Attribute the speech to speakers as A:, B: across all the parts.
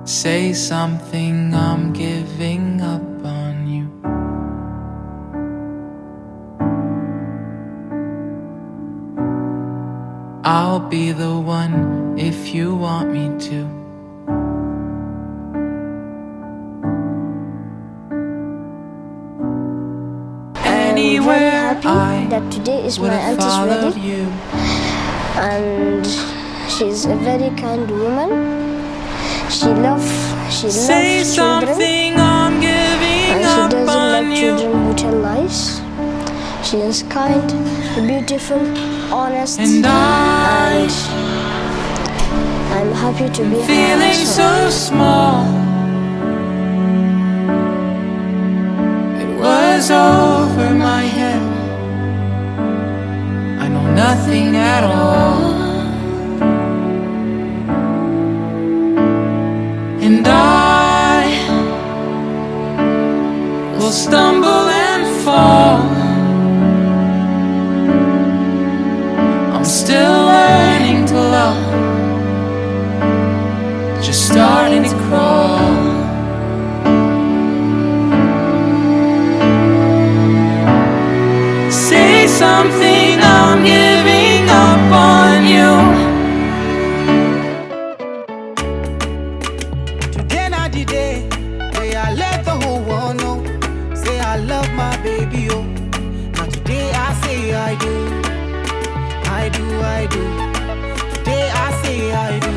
A: Say something, I'm giving up on you. I'll be the one if you want me to. Anywhere I
B: that today is my
A: would have
B: auntie's
A: followed
B: wedding,
A: you.
B: and she's a very kind woman. She loves
A: Say
B: children,
A: something, I'm giving
B: and
A: up
B: she doesn't
A: on
B: like
A: you.
B: children who tell lies. She is kind, beautiful, honest,
A: And
B: and I'm happy to be her
A: feeling
B: husband.
A: so small. It was over my head. I know nothing at all. And I will stumble and fall. I'm still learning to love, just starting to crawl. Say something, I'm giving up on you.
C: Today not the day where I let the whole world know. Say I love my baby, oh. Now today I say I do. I do, I do. Today I say I do.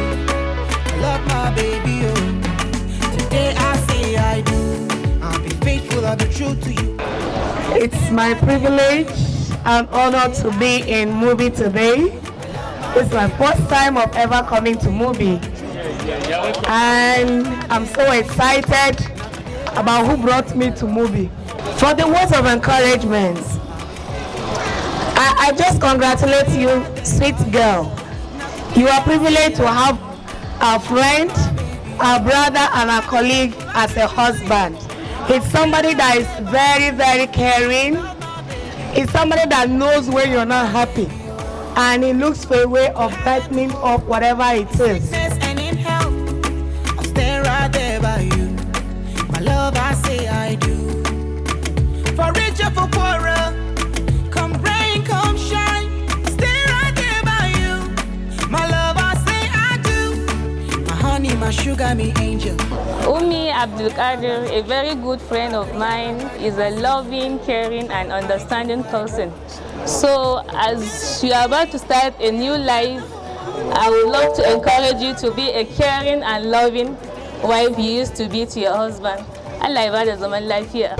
C: I love my baby, oh. Today I say I do. I'll be faithful, I'll be true to you.
D: It's my privilege and honor to be in movie today. It's my first time of ever coming to movie. And I'm so excited about who brought me to movie. For the words of encouragement, I just congratulate you, sweet girl. You are privileged to have a friend, a brother, and a colleague as a husband. It's somebody that is very, very caring. It's somebody that knows when you're not happy. And he looks for a way of brightening up whatever it is.
C: And in health, I'll stand right there by you. My love, I say I do. For richer, for poorer, come rain, come shine. I'll stand right there by you. My love, I say I do. My honey, my sugar, me angel.
E: Umi Abdulkadir, a very good friend of mine, is a loving, caring, and understanding person. So, as you are about to start a new life, I would love to encourage you to be a caring and loving wife you used to be to your husband. Allah ya bada zaman lafiya.